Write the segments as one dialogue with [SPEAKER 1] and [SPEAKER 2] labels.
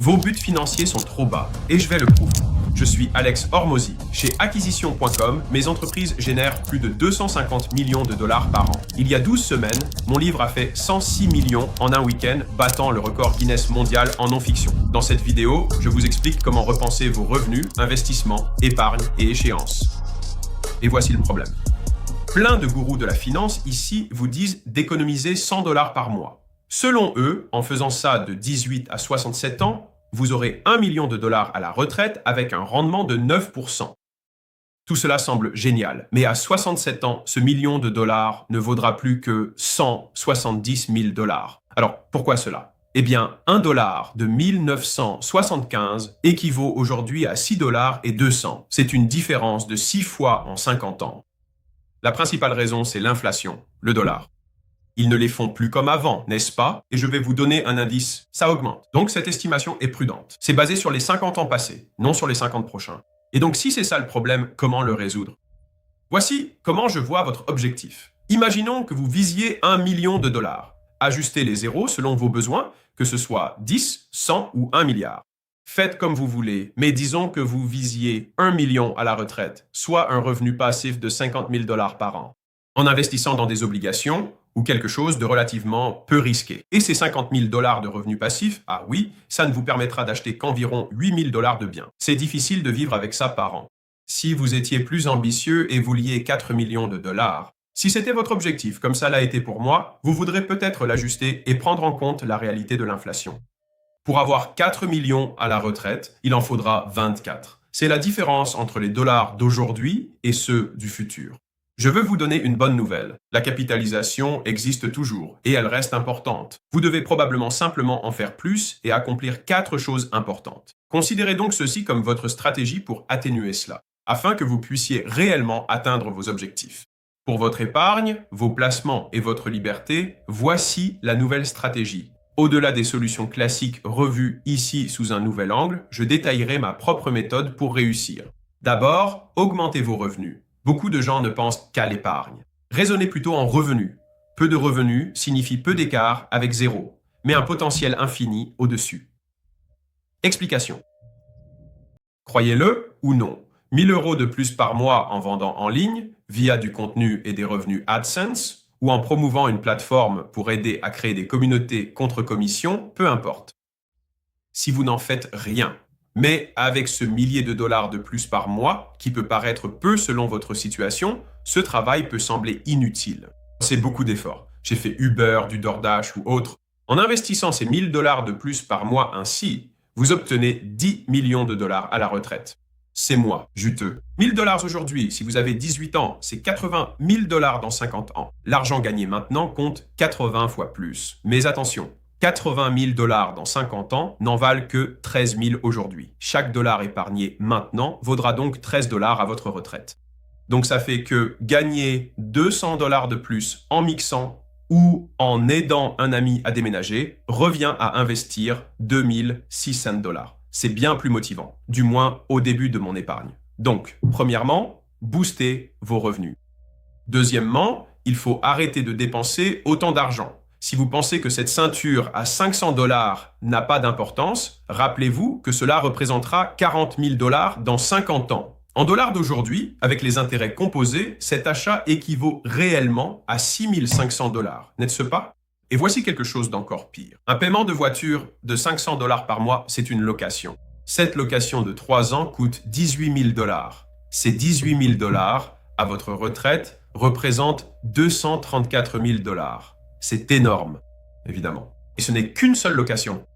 [SPEAKER 1] Vos buts financiers sont trop bas, et je vais le prouver. Je suis Alex Hormozy. Chez Acquisition.com, mes entreprises génèrent plus de 250 millions de dollars par an. Il y a 12 semaines, mon livre a fait 106 millions en un week-end, battant le record Guinness mondial en non-fiction. Dans cette vidéo, je vous explique comment repenser vos revenus, investissements, épargne et échéances. Et voici le problème. Plein de gourous de la finance ici vous disent d'économiser 100 dollars par mois. Selon eux, en faisant ça de 18 à 67 ans, vous aurez 1 million de dollars à la retraite avec un rendement de 9%. Tout cela semble génial, mais à 67 ans, ce million de dollars ne vaudra plus que 170 000 dollars. Alors, pourquoi cela? Eh bien, 1 dollar de 1975 équivaut aujourd'hui à 6 dollars et 200. C'est une différence de 6 fois en 50 ans. La principale raison, c'est l'inflation, le dollar. Ils ne les font plus comme avant, n'est-ce pas? Et je vais vous donner un indice, ça augmente. Donc cette estimation est prudente. C'est basé sur les 50 ans passés, non sur les 50 prochains. Et donc si c'est ça le problème, comment le résoudre? Voici comment je vois votre objectif. Imaginons que vous visiez 1 million de dollars. Ajustez les zéros selon vos besoins, que ce soit 10, 100 ou 1 milliard. Faites comme vous voulez, mais disons que vous visiez 1 million à la retraite, soit un revenu passif de 50 000 dollars par an, en investissant dans des obligations ou quelque chose de relativement peu risqué. Et ces 50 000 dollars de revenus passifs, ah oui, ça ne vous permettra d'acheter qu'environ 8 000 dollars de biens. C'est difficile de vivre avec ça par an. Si vous étiez plus ambitieux et vouliez 4 millions de dollars, si c'était votre objectif, comme ça l'a été pour moi, vous voudrez peut-être l'ajuster et prendre en compte la réalité de l'inflation. Pour avoir 4 millions à la retraite, il en faudra 24. C'est la différence entre les dollars d'aujourd'hui et ceux du futur. Je veux vous donner une bonne nouvelle. La capitalisation existe toujours et elle reste importante. Vous devez probablement simplement en faire plus et accomplir 4 choses importantes. Considérez donc ceci comme votre stratégie pour atténuer cela, afin que vous puissiez réellement atteindre vos objectifs. Pour votre épargne, vos placements et votre liberté, voici la nouvelle stratégie. Au-delà des solutions classiques revues ici sous un nouvel angle, je détaillerai ma propre méthode pour réussir. D'abord, augmentez vos revenus. Beaucoup de gens ne pensent qu'à l'épargne. Raisonnez plutôt en revenus. Peu de revenus signifie peu d'écart avec zéro, mais un potentiel infini au-dessus. Explication. Croyez-le ou non, 1 000 € de plus par mois en vendant en ligne, via du contenu et des revenus AdSense, ou en promouvant une plateforme pour aider à créer des communautés contre commission, peu importe. Si vous n'en faites rien, mais avec ce millier de dollars de plus par mois, qui peut paraître peu selon votre situation, ce travail peut sembler inutile. C'est beaucoup d'efforts. J'ai fait Uber, du DoorDash ou autre. En investissant ces 1 000 $ de plus par mois ainsi, vous obtenez 10 millions de dollars à la retraite. C'est moi, juteux. 1 000 $ aujourd'hui, si vous avez 18 ans, c'est 80 000 $ dans 50 ans. L'argent gagné maintenant compte 80 fois plus. Mais attention, 80 000 $ dans 50 ans n'en valent que 13 000 aujourd'hui. Chaque dollar épargné maintenant vaudra donc 13 $ à votre retraite. Donc ça fait que gagner 200 $ de plus en mixant ou en aidant un ami à déménager revient à investir 2 600 $. C'est bien plus motivant, du moins au début de mon épargne. Donc, premièrement, boostez vos revenus. Deuxièmement, il faut arrêter de dépenser autant d'argent. Si vous pensez que cette ceinture à 500 $ n'a pas d'importance, rappelez-vous que cela représentera 40 000 $ dans 50 ans. En dollars d'aujourd'hui, avec les intérêts composés, cet achat équivaut réellement à 6 500 $, n'est-ce pas? Et voici quelque chose d'encore pire. Un paiement de voiture de 500 $ par mois, c'est une location. Cette location de 3 ans coûte 18 000 $. Ces 18 000 $ à votre retraite représentent 234 000 $. C'est énorme, évidemment. Et ce n'est qu'une seule location.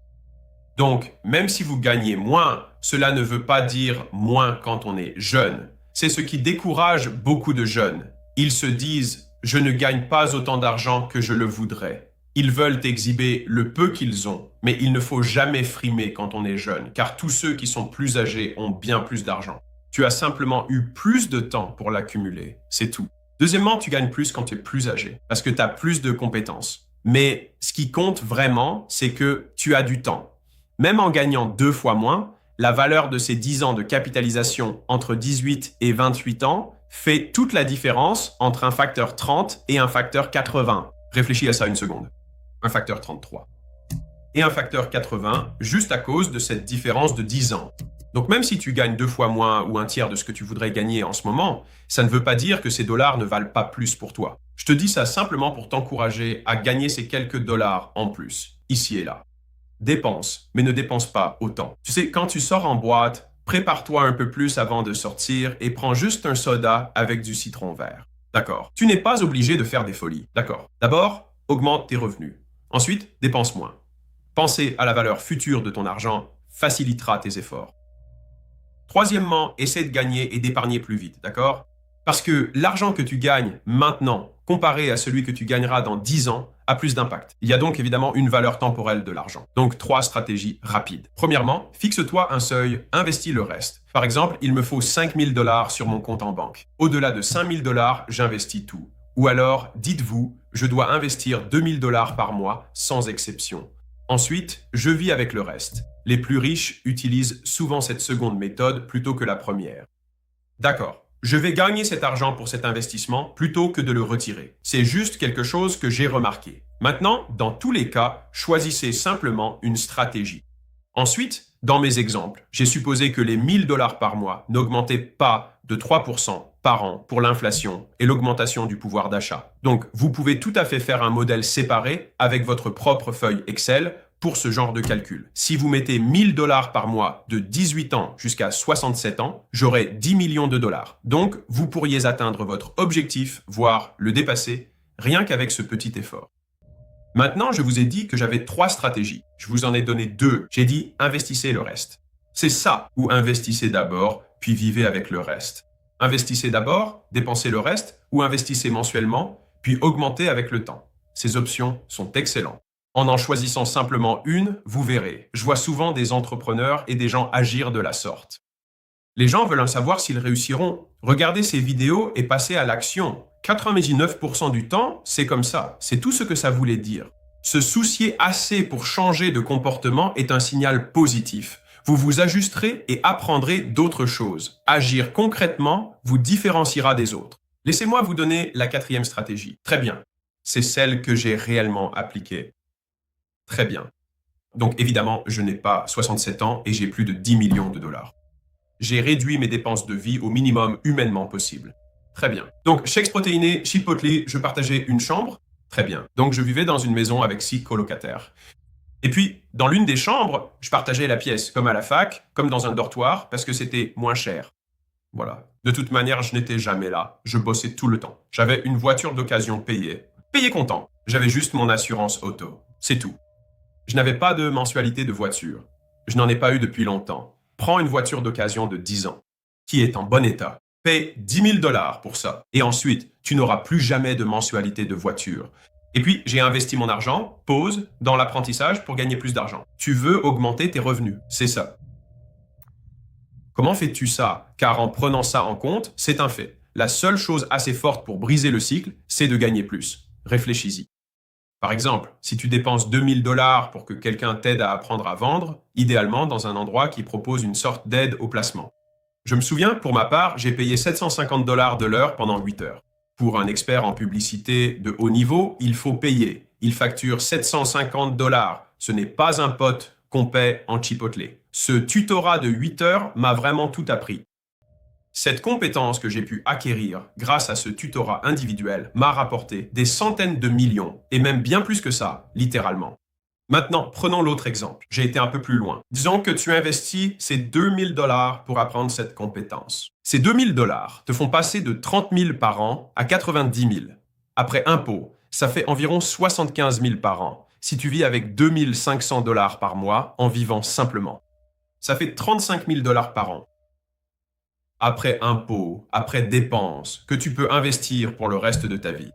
[SPEAKER 1] Donc, même si vous gagnez moins, cela ne veut pas dire moins quand on est jeune. C'est ce qui décourage beaucoup de jeunes. Ils se disent « je ne gagne pas autant d'argent que je le voudrais ». Ils veulent exhiber le peu qu'ils ont, mais il ne faut jamais frimer quand on est jeune, car tous ceux qui sont plus âgés ont bien plus d'argent. Tu as simplement eu plus de temps pour l'accumuler, c'est tout. Deuxièmement, tu gagnes plus quand tu es plus âgé, parce que tu as plus de compétences. Mais ce qui compte vraiment, c'est que tu as du temps. Même en gagnant 2 fois moins, la valeur de ces 10 ans de capitalisation entre 18 et 28 ans fait toute la différence entre un facteur 30 et un facteur 80. Réfléchis à ça une seconde. Un facteur 33. et un facteur 80 juste à cause de cette différence de 10 ans. Donc même si tu gagnes 2 fois moins ou un tiers de ce que tu voudrais gagner en ce moment, ça ne veut pas dire que ces dollars ne valent pas plus pour toi. Je te dis ça simplement pour t'encourager à gagner ces quelques dollars en plus, ici et là. Dépense, mais ne dépense pas autant. Tu sais, quand tu sors en boîte, prépare-toi un peu plus avant de sortir et prends juste un soda avec du citron vert. D'accord. Tu n'es pas obligé de faire des folies. D'accord. D'abord, augmente tes revenus. Ensuite, dépense moins. Penser à la valeur future de ton argent facilitera tes efforts. Troisièmement, essaie de gagner et d'épargner plus vite, d'accord? Parce que l'argent que tu gagnes maintenant, comparé à celui que tu gagneras dans 10 ans, a plus d'impact. Il y a donc évidemment une valeur temporelle de l'argent. Donc 3 stratégies rapides. Premièrement, fixe-toi un seuil, investis le reste. Par exemple, il me faut 5 000 $ sur mon compte en banque. Au-delà de 5 000 $, j'investis tout. Ou alors, dites-vous, je dois investir 2 000 $ par mois, sans exception. Ensuite, je vis avec le reste. Les plus riches utilisent souvent cette seconde méthode plutôt que la première. D'accord, je vais gagner cet argent pour cet investissement plutôt que de le retirer. C'est juste quelque chose que j'ai remarqué. Maintenant, dans tous les cas, choisissez simplement une stratégie. Ensuite, dans mes exemples, j'ai supposé que les 1 000 $ par mois n'augmentaient pas de 3% par an pour l'inflation et l'augmentation du pouvoir d'achat. Donc, vous pouvez tout à fait faire un modèle séparé avec votre propre feuille Excel pour ce genre de calcul. Si vous mettez 1 000 $ par mois de 18 ans jusqu'à 67 ans, j'aurai 10 millions de dollars. Donc, vous pourriez atteindre votre objectif, voire le dépasser, rien qu'avec ce petit effort. Maintenant, je vous ai dit que j'avais 3 stratégies. Je vous en ai donné 2. J'ai dit investissez le reste. C'est ça, ou investissez d'abord, puis vivez avec le reste. Investissez d'abord, dépensez le reste, ou investissez mensuellement, puis augmentez avec le temps. Ces options sont excellentes. En choisissant simplement une, vous verrez. Je vois souvent des entrepreneurs et des gens agir de la sorte. Les gens veulent en savoir s'ils réussiront. Regardez ces vidéos et passez à l'action. 99% du temps, c'est comme ça. C'est tout ce que ça voulait dire. Se soucier assez pour changer de comportement est un signal positif. Vous vous ajusterez et apprendrez d'autres choses. Agir concrètement vous différenciera des autres. Laissez-moi vous donner la 4e stratégie. Très bien. C'est celle que j'ai réellement appliquée. Très bien. Donc évidemment, je n'ai pas 67 ans et j'ai plus de 10 millions de dollars. J'ai réduit mes dépenses de vie au minimum humainement possible. Très bien. Donc, chèques protéinés, Chipotle, je partageais une chambre. Très bien. Donc, je vivais dans une maison avec 6 colocataires. Et puis, dans l'une des chambres, je partageais la pièce, comme à la fac, comme dans un dortoir, parce que c'était moins cher. Voilà. De toute manière, je n'étais jamais là. Je bossais tout le temps. J'avais une voiture d'occasion payée. Payé comptant. J'avais juste mon assurance auto. C'est tout. Je n'avais pas de mensualité de voiture. Je n'en ai pas eu depuis longtemps. Prends une voiture d'occasion de 10 ans, qui est en bon état. Paye 10 000 $ pour ça. Et ensuite, tu n'auras plus jamais de mensualité de voiture. Et puis, j'ai investi mon argent, pause, dans l'apprentissage pour gagner plus d'argent. Tu veux augmenter tes revenus, c'est ça. Comment fais-tu ça? Car en prenant ça en compte, c'est un fait. La seule chose assez forte pour briser le cycle, c'est de gagner plus. Réfléchis-y. Par exemple, si tu dépenses 2 000 $ pour que quelqu'un t'aide à apprendre à vendre, idéalement dans un endroit qui propose une sorte d'aide au placement. Je me souviens, pour ma part, j'ai payé 750 $ de l'heure pendant 8 heures. Pour un expert en publicité de haut niveau, il faut payer. Il facture 750 $. Ce n'est pas un pote qu'on paie en Chipotle. Ce tutorat de 8 heures m'a vraiment tout appris. Cette compétence que j'ai pu acquérir grâce à ce tutorat individuel m'a rapporté des centaines de millions, et même bien plus que ça, littéralement. Maintenant, prenons l'autre exemple. J'ai été un peu plus loin. Disons que tu investis ces 2 000 $ pour apprendre cette compétence. Ces 2 000 $ te font passer de 30 000 par an à 90 000. Après impôt, ça fait environ 75 000 par an, si tu vis avec 2 500 $ par mois en vivant simplement. Ça fait 35 000 $ par an. Après impôts, après dépenses, que tu peux investir pour le reste de ta vie.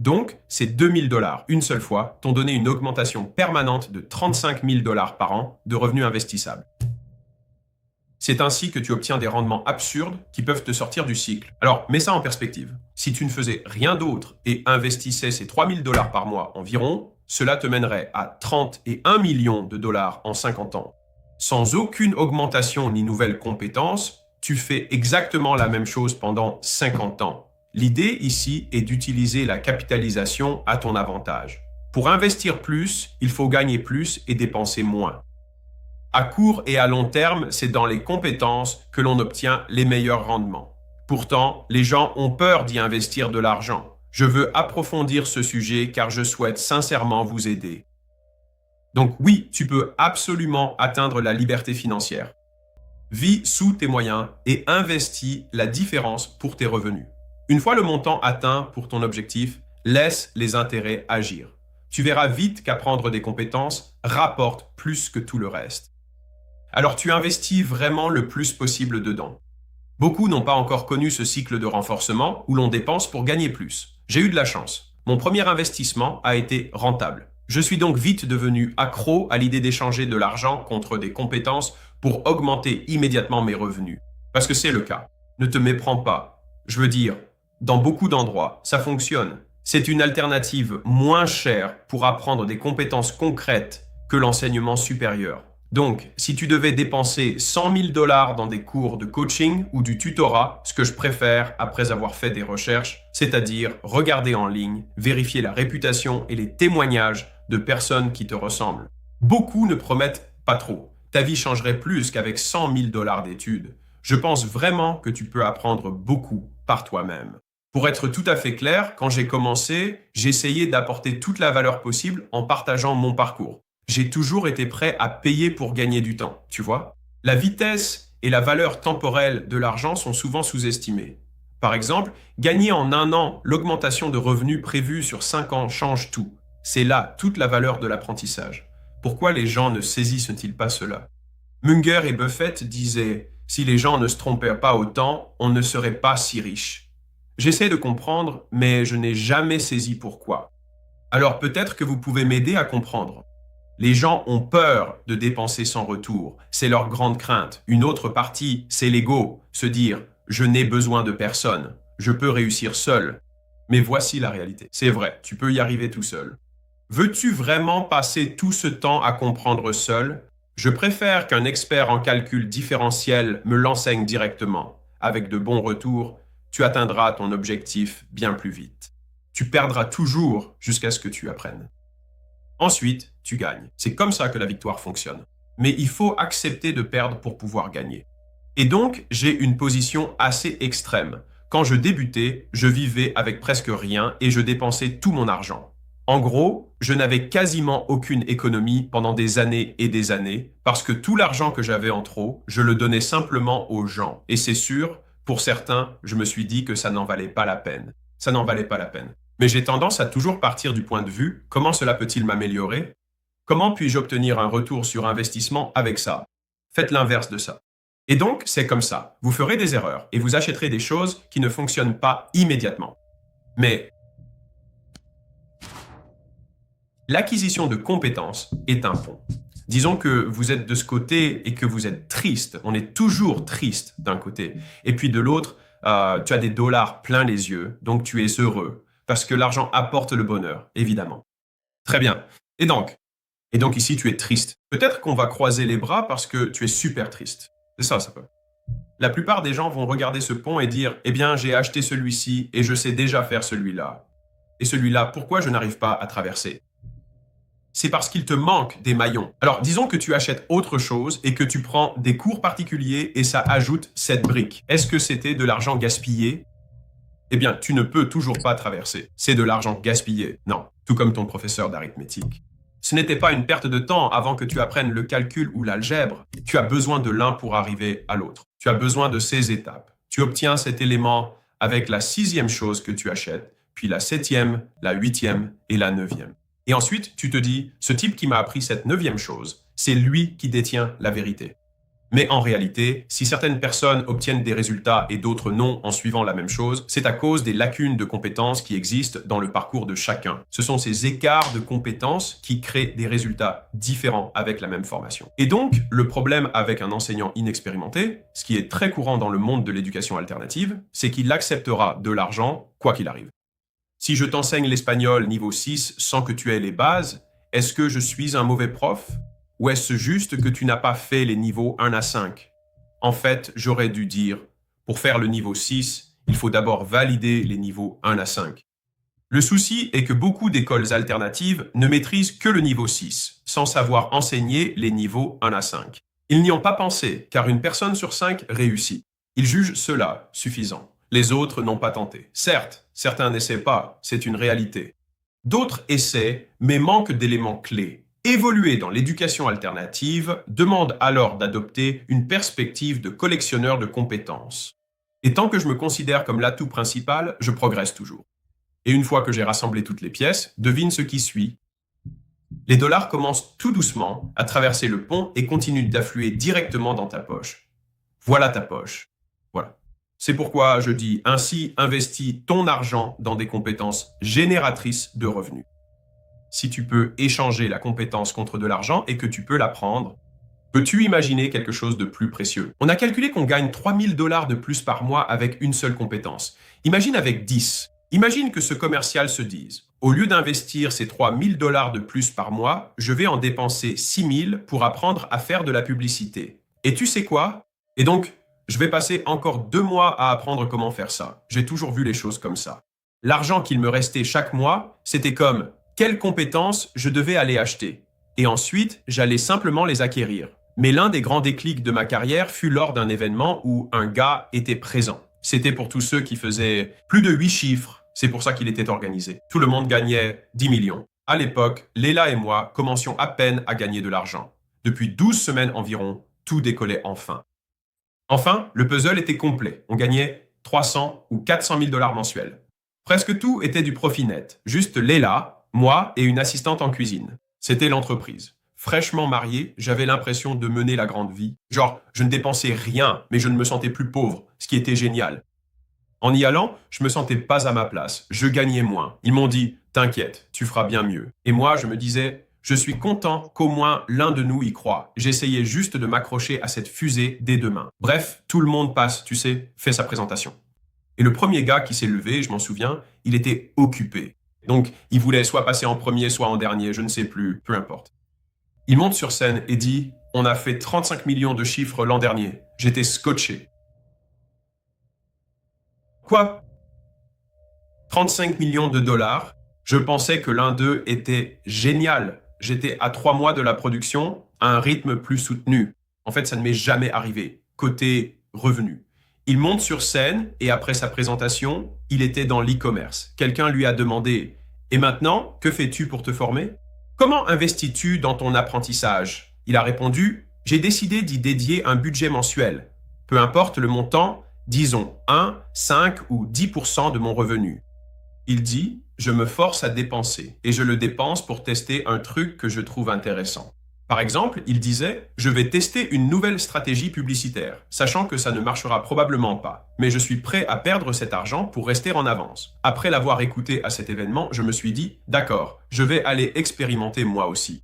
[SPEAKER 1] Donc, ces 2 000 $ une seule fois t'ont donné une augmentation permanente de 35 000 $ par an de revenus investissables. C'est ainsi que tu obtiens des rendements absurdes qui peuvent te sortir du cycle. Alors, mets ça en perspective. Si tu ne faisais rien d'autre et investissais ces 3 000 $ par mois environ, cela te mènerait à 31 millions de dollars en 50 ans. Sans aucune augmentation ni nouvelle compétence, tu fais exactement la même chose pendant 50 ans. L'idée ici est d'utiliser la capitalisation à ton avantage. Pour investir plus, il faut gagner plus et dépenser moins. À court et à long terme, c'est dans les compétences que l'on obtient les meilleurs rendements. Pourtant, les gens ont peur d'y investir de l'argent. Je veux approfondir ce sujet car je souhaite sincèrement vous aider. Donc oui, tu peux absolument atteindre la liberté financière. Vis sous tes moyens et investis la différence pour tes revenus. Une fois le montant atteint pour ton objectif, laisse les intérêts agir. Tu verras vite qu'apprendre des compétences rapporte plus que tout le reste. Alors tu investis vraiment le plus possible dedans. Beaucoup n'ont pas encore connu ce cycle de renforcement où l'on dépense pour gagner plus. J'ai eu de la chance. Mon premier investissement a été rentable. Je suis donc vite devenu accro à l'idée d'échanger de l'argent contre des compétences pour augmenter immédiatement mes revenus. Parce que c'est le cas. Ne te méprends pas. Je veux dire, dans beaucoup d'endroits, ça fonctionne. C'est une alternative moins chère pour apprendre des compétences concrètes que l'enseignement supérieur. Donc, si tu devais dépenser 100 000 $ dans des cours de coaching ou du tutorat, ce que je préfère après avoir fait des recherches, c'est-à-dire regarder en ligne, vérifier la réputation et les témoignages de personnes qui te ressemblent. Beaucoup ne promettent pas trop. Ta vie changerait plus qu'avec 100 000 $ d'études. Je pense vraiment que tu peux apprendre beaucoup par toi-même. Pour être tout à fait clair, quand j'ai commencé, j'essayais d'apporter toute la valeur possible en partageant mon parcours. J'ai toujours été prêt à payer pour gagner du temps, tu vois. La vitesse et la valeur temporelle de l'argent sont souvent sous-estimées. Par exemple, gagner en 1 an l'augmentation de revenus prévue sur 5 ans change tout. C'est là toute la valeur de l'apprentissage. Pourquoi les gens ne saisissent-ils pas cela? Munger et Buffett disaient « Si les gens ne se trompaient pas autant, on ne serait pas si riche ». J'essaie de comprendre, mais je n'ai jamais saisi pourquoi. Alors peut-être que vous pouvez m'aider à comprendre. Les gens ont peur de dépenser sans retour. C'est leur grande crainte. Une autre partie, c'est l'ego. Se dire « je n'ai besoin de personne. Je peux réussir seul. » Mais voici la réalité. C'est vrai, tu peux y arriver tout seul. Veux-tu vraiment passer tout ce temps à comprendre seul? Je préfère qu'un expert en calcul différentiel me l'enseigne directement. Avec de bons retours, tu atteindras ton objectif bien plus vite. Tu perdras toujours jusqu'à ce que tu apprennes. Ensuite, tu gagnes. C'est comme ça que la victoire fonctionne. Mais il faut accepter de perdre pour pouvoir gagner. Et donc, j'ai une position assez extrême. Quand je débutais, je vivais avec presque rien et je dépensais tout mon argent. En gros, je n'avais quasiment aucune économie pendant des années et des années parce que tout l'argent que j'avais en trop, je le donnais simplement aux gens. Et c'est sûr, pour certains, je me suis dit que ça n'en valait pas la peine. Ça n'en valait pas la peine. Mais j'ai tendance à toujours partir du point de vue « Comment cela peut-il m'améliorer ? Comment puis-je obtenir un retour sur investissement avec ça ?» Faites l'inverse de ça. Et donc, c'est comme ça. Vous ferez des erreurs et vous achèterez des choses qui ne fonctionnent pas immédiatement. Mais l'acquisition de compétences est un pont. Disons que vous êtes de ce côté et que vous êtes triste. On est toujours triste d'un côté. Et puis de l'autre, tu as des dollars plein les yeux, donc tu es heureux. Parce que l'argent apporte le bonheur, évidemment. Très bien. Et donc ici, tu es triste. Peut-être qu'on va croiser les bras parce que tu es super triste. C'est ça, ça peut. La plupart des gens vont regarder ce pont et dire « Eh bien, j'ai acheté celui-ci et je sais déjà faire celui-là. Et celui-là, pourquoi je n'arrive pas à traverser ?» C'est parce qu'il te manque des maillons. Alors, disons que tu achètes autre chose et que tu prends des cours particuliers et ça ajoute cette brique. Est-ce que c'était de l'argent gaspillé? Eh bien, tu ne peux toujours pas traverser. C'est de l'argent gaspillé. Non, tout comme ton professeur d'arithmétique. Ce n'était pas une perte de temps avant que tu apprennes le calcul ou l'algèbre. Tu as besoin de l'un pour arriver à l'autre. Tu as besoin de ces étapes. Tu obtiens cet élément avec la 6e chose que tu achètes, puis la 7e, la 8e et la 9e. Et ensuite, tu te dis, ce type qui m'a appris cette 9e chose, c'est lui qui détient la vérité. Mais en réalité, si certaines personnes obtiennent des résultats et d'autres non en suivant la même chose, c'est à cause des lacunes de compétences qui existent dans le parcours de chacun. Ce sont ces écarts de compétences qui créent des résultats différents avec la même formation. Et donc, le problème avec un enseignant inexpérimenté, ce qui est très courant dans le monde de l'éducation alternative, c'est qu'il acceptera de l'argent quoi qu'il arrive. Si je t'enseigne l'espagnol niveau 6 sans que tu aies les bases, est-ce que je suis un mauvais prof ? Ou est-ce juste que tu n'as pas fait les niveaux 1 à 5? En fait, j'aurais dû dire, pour faire le niveau 6, il faut d'abord valider les niveaux 1 à 5. Le souci est que beaucoup d'écoles alternatives ne maîtrisent que le niveau 6, sans savoir enseigner les niveaux 1 à 5. Ils n'y ont pas pensé, car une personne sur 5 réussit. Ils jugent cela suffisant. Les autres n'ont pas tenté. Certes, certains n'essaient pas, c'est une réalité. D'autres essaient, mais manquent d'éléments clés. Évoluer dans l'éducation alternative demande alors d'adopter une perspective de collectionneur de compétences. Et tant que je me considère comme l'atout principal, je progresse toujours. Et une fois que j'ai rassemblé toutes les pièces, devine ce qui suit. Les dollars commencent tout doucement à traverser le pont et continuent d'affluer directement dans ta poche. Voilà ta poche. Voilà. C'est pourquoi je dis ainsi, investis ton argent dans des compétences génératrices de revenus. Si tu peux échanger la compétence contre de l'argent et que tu peux l'apprendre, peux-tu imaginer quelque chose de plus précieux? On a calculé qu'on gagne 3000 dollars de plus par mois avec une seule compétence. Imagine avec 10. Imagine que ce commercial se dise, au lieu d'investir ces 3000 dollars de plus par mois, je vais en dépenser 6000 pour apprendre à faire de la publicité. Et tu sais quoi? Et donc, je vais passer encore 2 mois à apprendre comment faire ça. J'ai toujours vu les choses comme ça. L'argent qu'il me restait chaque mois, c'était comme quelles compétences je devais aller acheter. Et ensuite, j'allais simplement les acquérir. Mais l'un des grands déclics de ma carrière fut lors d'un événement où un gars était présent. C'était pour tous ceux qui faisaient plus de 8 chiffres. C'est pour ça qu'il était organisé. Tout le monde gagnait 10 millions. À l'époque, Léla et moi commencions à peine à gagner de l'argent. Depuis 12 semaines environ, tout décollait enfin. Enfin, le puzzle était complet. On gagnait 300 ou 400 000 dollars mensuels. Presque tout était du profit net. Juste Léla, moi et une assistante en cuisine. C'était l'entreprise. Fraîchement marié, j'avais l'impression de mener la grande vie. Genre, je ne dépensais rien, mais je ne me sentais plus pauvre, ce qui était génial. En y allant, je me sentais pas à ma place. Je gagnais moins. Ils m'ont dit « T'inquiète, tu feras bien mieux ». Et moi, je me disais « Je suis content qu'au moins l'un de nous y croit ». J'essayais juste de m'accrocher à cette fusée dès demain. Bref, tout le monde passe, tu sais, fait sa présentation. Et le premier gars qui s'est levé, je m'en souviens, il était occupé. Donc, il voulait soit passer en premier, soit en dernier, je ne sais plus, peu importe. Il monte sur scène et dit « On a fait 35 millions de chiffres l'an dernier. » J'étais scotché. Quoi? 35 millions de dollars? Je pensais que l'un d'eux était génial. J'étais à 3 mois de la production, à un rythme plus soutenu. En fait, ça ne m'est jamais arrivé. Côté revenu. Il monte sur scène et après sa présentation, il était dans l'e-commerce. Quelqu'un lui a demandé « Et maintenant, que fais-tu pour te former? Comment investis-tu dans ton apprentissage ?» Il a répondu « J'ai décidé d'y dédier un budget mensuel. Peu importe le montant, disons 1, 5 ou 10% de mon revenu. » Il dit « Je me force à dépenser et je le dépense pour tester un truc que je trouve intéressant. » Par exemple, il disait « Je vais tester une nouvelle stratégie publicitaire, sachant que ça ne marchera probablement pas. Mais je suis prêt à perdre cet argent pour rester en avance. » Après l'avoir écouté à cet événement, je me suis dit « D'accord, je vais aller expérimenter moi aussi. »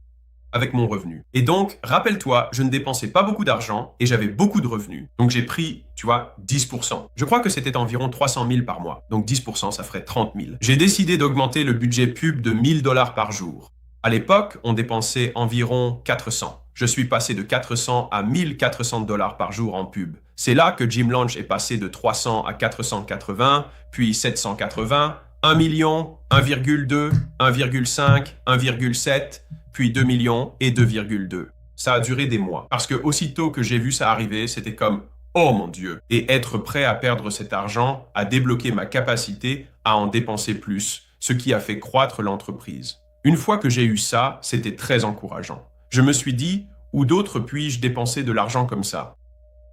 [SPEAKER 1] Avec mon revenu. Et donc, rappelle-toi, je ne dépensais pas beaucoup d'argent et j'avais beaucoup de revenus. Donc j'ai pris, 10%. Je crois que c'était environ 300 000 par mois. Donc 10%, ça ferait 30 000. J'ai décidé d'augmenter le budget pub de 1000 dollars par jour. À l'époque, on dépensait environ 400. Je suis passé de 400 à 1400 dollars par jour en pub. C'est là que Jim Launch est passé de 300 à 480, puis 780, 1 million, 1,2, 1,5, 1,7, puis 2 millions et 2,2. Ça a duré des mois. Parce que aussitôt que j'ai vu ça arriver, c'était comme « Oh mon Dieu !» Et être prêt à perdre cet argent a débloqué ma capacité à en dépenser plus, ce qui a fait croître l'entreprise. Une fois que j'ai eu ça, c'était très encourageant. Je me suis dit « Où d'autres puis-je dépenser de l'argent comme ça ?»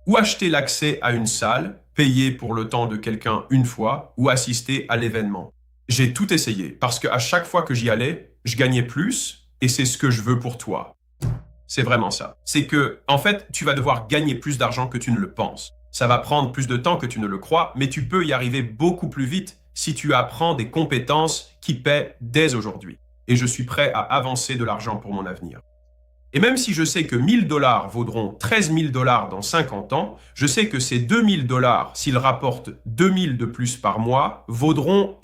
[SPEAKER 1] Ou acheter l'accès à une salle, payer pour le temps de quelqu'un une fois, ou assister à l'événement. J'ai tout essayé, parce qu'à chaque fois que j'y allais, je gagnais plus, et c'est ce que je veux pour toi. C'est vraiment ça. C'est que, en fait, tu vas devoir gagner plus d'argent que tu ne le penses. Ça va prendre plus de temps que tu ne le crois, mais tu peux y arriver beaucoup plus vite si tu apprends des compétences qui paient dès aujourd'hui. Et je suis prêt à avancer de l'argent pour mon avenir. Et même si je sais que 1000 dollars vaudront 13 000 dollars dans 50 ans, je sais que ces 2000 dollars, s'ils rapportent 2000 de plus par mois, vaudront,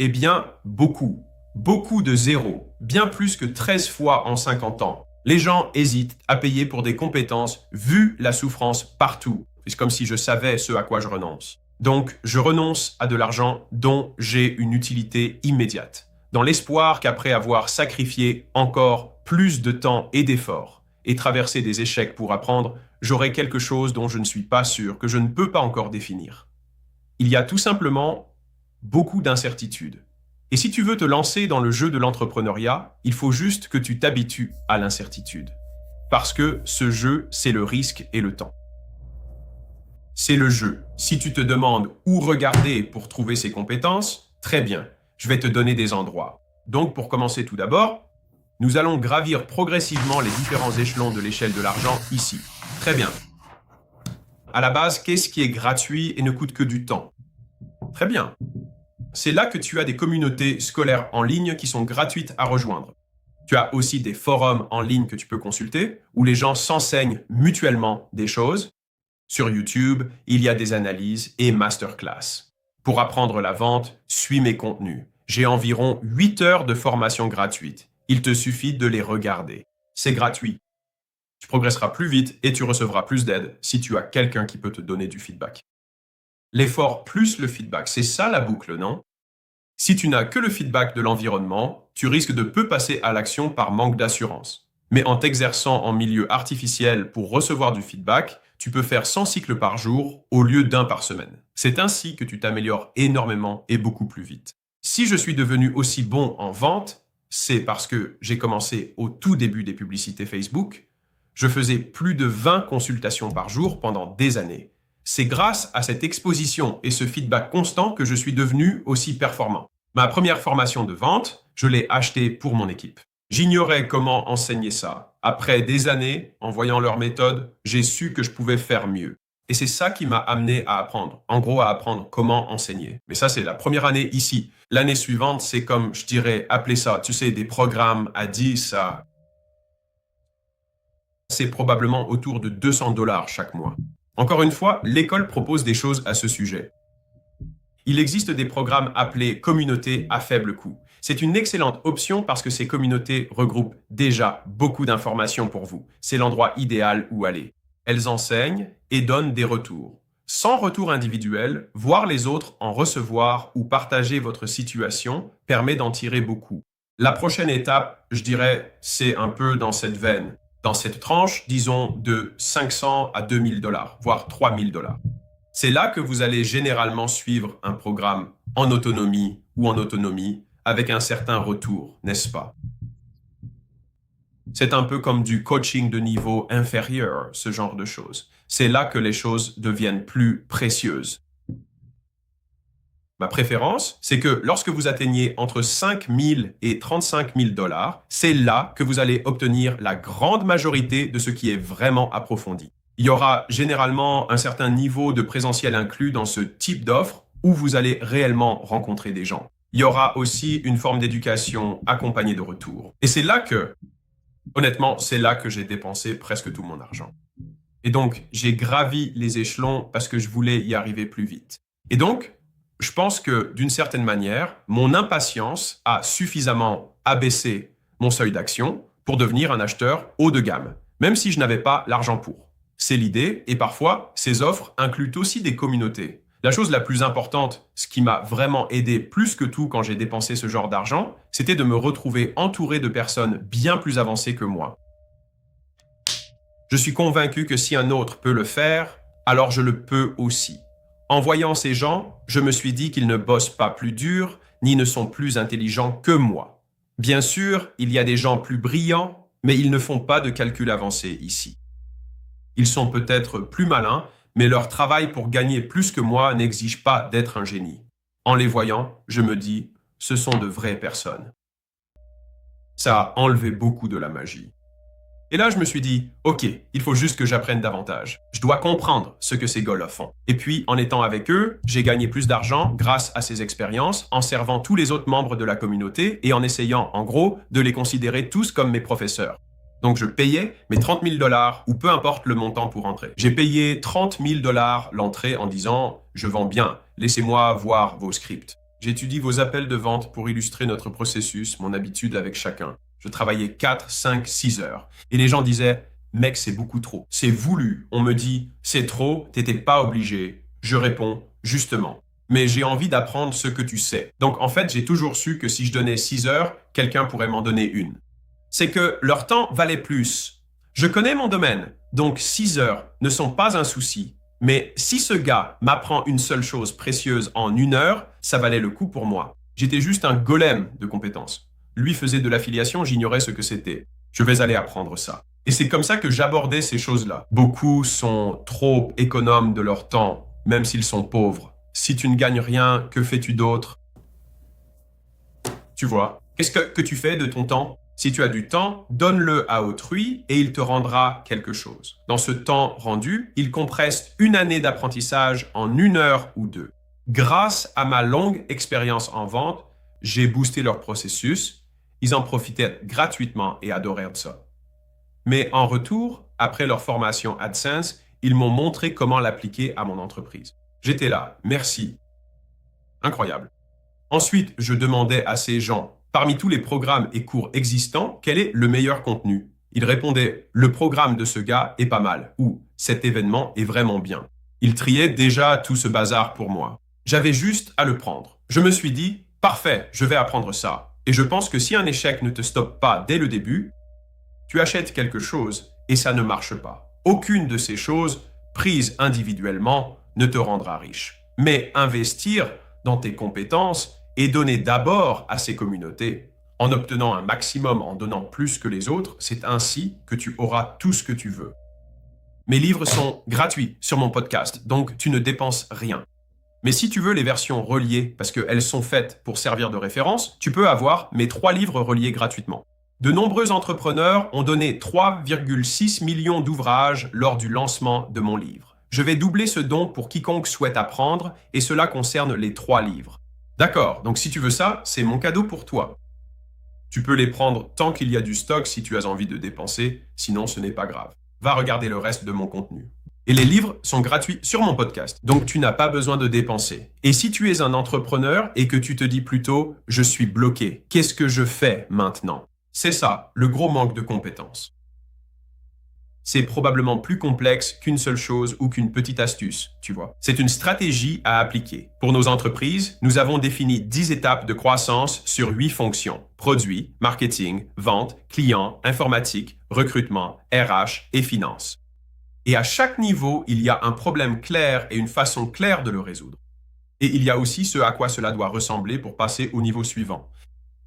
[SPEAKER 1] beaucoup. Beaucoup de zéros, bien plus que 13 fois en 50 ans. Les gens hésitent à payer pour des compétences vu la souffrance partout. C'est comme si je savais ce à quoi je renonce. Donc, je renonce à de l'argent dont j'ai une utilité immédiate. dans l'espoir qu'après avoir sacrifié encore plus de temps et d'efforts et traversé des échecs pour apprendre, j'aurai quelque chose dont je ne suis pas sûr, que je ne peux pas encore définir. Il y a tout simplement beaucoup d'incertitudes. Et si tu veux te lancer dans le jeu de l'entrepreneuriat, il faut juste que tu t'habitues à l'incertitude. Parce que ce jeu, c'est le risque et le temps. C'est le jeu. Si tu te demandes où regarder pour trouver ses compétences, très bien, je vais te donner des endroits. Donc pour commencer tout d'abord, nous allons gravir progressivement les différents échelons de l'échelle de l'argent ici. Très bien. À la base, qu'est-ce qui est gratuit et ne coûte que du temps? Très bien. C'est là que tu as des communautés scolaires en ligne qui sont gratuites à rejoindre. Tu as aussi des forums en ligne que tu peux consulter, où les gens s'enseignent mutuellement des choses. Sur YouTube, il y a des analyses et masterclass. Pour apprendre la vente, suis mes contenus. J'ai environ 8 heures de formation gratuite. Il te suffit de les regarder. C'est gratuit. Tu progresseras plus vite et tu recevras plus d'aide si tu as quelqu'un qui peut te donner du feedback. L'effort plus le feedback, c'est ça la boucle, non? Si tu n'as que le feedback de l'environnement, tu risques de peu passer à l'action par manque d'assurance. Mais en t'exerçant en milieu artificiel pour recevoir du feedback, tu peux faire 100 cycles par jour au lieu d'un par semaine. C'est ainsi que tu t'améliores énormément et beaucoup plus vite. Si je suis devenu aussi bon en vente, c'est parce que j'ai commencé au tout début des publicités Facebook. Je faisais plus de 20 consultations par jour pendant des années. C'est grâce à cette exposition et ce feedback constant que je suis devenu aussi performant. Ma première formation de vente, je l'ai achetée pour mon équipe. J'ignorais comment enseigner ça. Après des années, en voyant leur méthode, j'ai su que je pouvais faire mieux. Et c'est ça qui m'a amené à apprendre. En gros, à apprendre comment enseigner. Mais ça, c'est la première année ici. L'année suivante, c'est comme, je dirais, appeler ça, tu sais, des programmes à 10 à... C'est probablement autour de 200 $ chaque mois. Encore une fois, l'école propose des choses à ce sujet. Il existe des programmes appelés communautés à faible coût. C'est une excellente option parce que ces communautés regroupent déjà beaucoup d'informations pour vous. C'est l'endroit idéal où aller. Elles enseignent et donnent des retours. Sans retour individuel, voir les autres en recevoir ou partager votre situation permet d'en tirer beaucoup. La prochaine étape, je dirais, c'est un peu dans cette veine. Dans cette tranche, disons de 500 à 2000 $, voire 3000 $. C'est là que vous allez généralement suivre un programme en autonomie ou en autonomie avec un certain retour, n'est-ce pas? C'est un peu comme du coaching de niveau inférieur, ce genre de choses. C'est là que les choses deviennent plus précieuses. Ma préférence, c'est que lorsque vous atteignez entre 5 000 et 35 000 $, c'est là que vous allez obtenir la grande majorité de ce qui est vraiment approfondi. Il y aura généralement un certain niveau de présentiel inclus dans ce type d'offre où vous allez réellement rencontrer des gens. Il y aura aussi une forme d'éducation accompagnée de retours. Et c'est là que, honnêtement, c'est là que j'ai dépensé presque tout mon argent. Et donc, j'ai gravi les échelons parce que je voulais y arriver plus vite. Et donc, je pense que, d'une certaine manière, mon impatience a suffisamment abaissé mon seuil d'action pour devenir un acheteur haut de gamme, même si je n'avais pas l'argent pour. C'est l'idée, et parfois, ces offres incluent aussi des communautés. La chose la plus importante, ce qui m'a vraiment aidé plus que tout quand j'ai dépensé ce genre d'argent, c'était de me retrouver entouré de personnes bien plus avancées que moi. Je suis convaincu que si un autre peut le faire, alors je le peux aussi. En voyant ces gens, je me suis dit qu'ils ne bossent pas plus dur, ni ne sont plus intelligents que moi. Bien sûr, il y a des gens plus brillants, mais ils ne font pas de calcul avancé ici. Ils sont peut-être plus malins, mais leur travail pour gagner plus que moi n'exige pas d'être un génie. En les voyant, je me dis, ce sont de vraies personnes. Ça a enlevé beaucoup de la magie. Et là, je me suis dit, ok, il faut juste que j'apprenne davantage. Je dois comprendre ce que ces gars-là font. Et puis, en étant avec eux, j'ai gagné plus d'argent grâce à ces expériences, en servant tous les autres membres de la communauté et en essayant, en gros, de les considérer tous comme mes professeurs. Donc, je payais mes 30 000 $ ou peu importe le montant pour entrer. J'ai payé 30 000 $ l'entrée en disant « Je vends bien, laissez-moi voir vos scripts ». J'étudie vos appels de vente pour illustrer notre processus, mon habitude avec chacun. Je travaillais 4, 5, 6 heures. Et les gens disaient « Mec, c'est beaucoup trop. C'est voulu. » On me dit « C'est trop, t'étais pas obligé. » Je réponds « Justement. » mais j'ai envie d'apprendre ce que tu sais. Donc en fait, j'ai toujours su que si je donnais 6 heures, quelqu'un pourrait m'en donner une. C'est que leur temps valait plus. Je connais mon domaine, donc 6 heures ne sont pas un souci. Mais si ce gars m'apprend une seule chose précieuse en 1 heure, ça valait le coup pour moi. J'étais juste un golem de compétences. Lui faisait de l'affiliation, j'ignorais ce que c'était. Je vais aller apprendre ça. Et c'est comme ça que j'abordais ces choses-là. Beaucoup sont trop économes de leur temps, même s'ils sont pauvres. Si tu ne gagnes rien, que fais-tu d'autre? Tu vois, qu'est-ce que tu fais de ton temps? Si tu as du temps, donne-le à autrui et il te rendra quelque chose. Dans ce temps rendu, il compresse une année d'apprentissage en 1 heure ou 2. Grâce à ma longue expérience en vente, j'ai boosté leur processus. Ils en profitaient gratuitement et adoraient ça. Mais en retour, après leur formation AdSense, ils m'ont montré comment l'appliquer à mon entreprise. J'étais là, merci. Incroyable. Ensuite, je demandais à ces gens, parmi tous les programmes et cours existants, quel est le meilleur contenu? Ils répondaient, le programme de ce gars est pas mal, ou cet événement est vraiment bien. Ils triaient déjà tout ce bazar pour moi. J'avais juste à le prendre. Je me suis dit, parfait, je vais apprendre ça. Et je pense que si un échec ne te stoppe pas dès le début, tu achètes quelque chose et ça ne marche pas. Aucune de ces choses, prises individuellement, ne te rendra riche. Mais investir dans tes compétences et donner d'abord à ces communautés, en obtenant un maximum, en donnant plus que les autres, c'est ainsi que tu auras tout ce que tu veux. Mes livres sont gratuits sur mon podcast, donc tu ne dépenses rien. Mais si tu veux les versions reliées, parce qu'elles sont faites pour servir de référence, tu peux avoir mes 3 livres reliés gratuitement. De nombreux entrepreneurs ont donné 3,6 millions d'ouvrages lors du lancement de mon livre. Je vais doubler ce don pour quiconque souhaite apprendre et cela concerne les 3 livres. D'accord, donc si tu veux ça, c'est mon cadeau pour toi. Tu peux les prendre tant qu'il y a du stock si tu as envie de dépenser, sinon ce n'est pas grave. Va regarder le reste de mon contenu. Et les livres sont gratuits sur mon podcast, donc tu n'as pas besoin de dépenser. Et si tu es un entrepreneur et que tu te dis plutôt « je suis bloqué, qu'est-ce que je fais maintenant ?» C'est ça, le gros manque de compétences. C'est probablement plus complexe qu'une seule chose ou qu'une petite astuce, tu vois. C'est une stratégie à appliquer. Pour nos entreprises, nous avons défini 10 étapes de croissance sur 8 fonctions. Produits, marketing, vente, clients, informatique, recrutement, RH et finances. Et à chaque niveau, il y a un problème clair et une façon claire de le résoudre. Et il y a aussi ce à quoi cela doit ressembler pour passer au niveau suivant.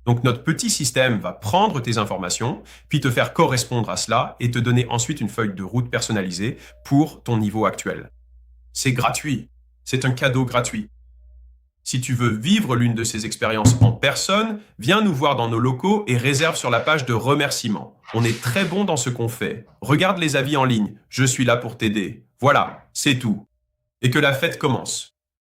[SPEAKER 1] Donc notre petit système va prendre tes informations, puis te faire correspondre à cela et te donner ensuite une feuille de route personnalisée pour ton niveau actuel. C'est gratuit. C'est un cadeau gratuit. Si tu veux vivre l'une de ces expériences en personne, viens nous voir dans nos locaux et réserve sur la page de remerciements. On est très bon dans ce qu'on fait. Regarde les avis en ligne. Je suis là pour t'aider. Voilà, c'est tout. Et que la fête commence.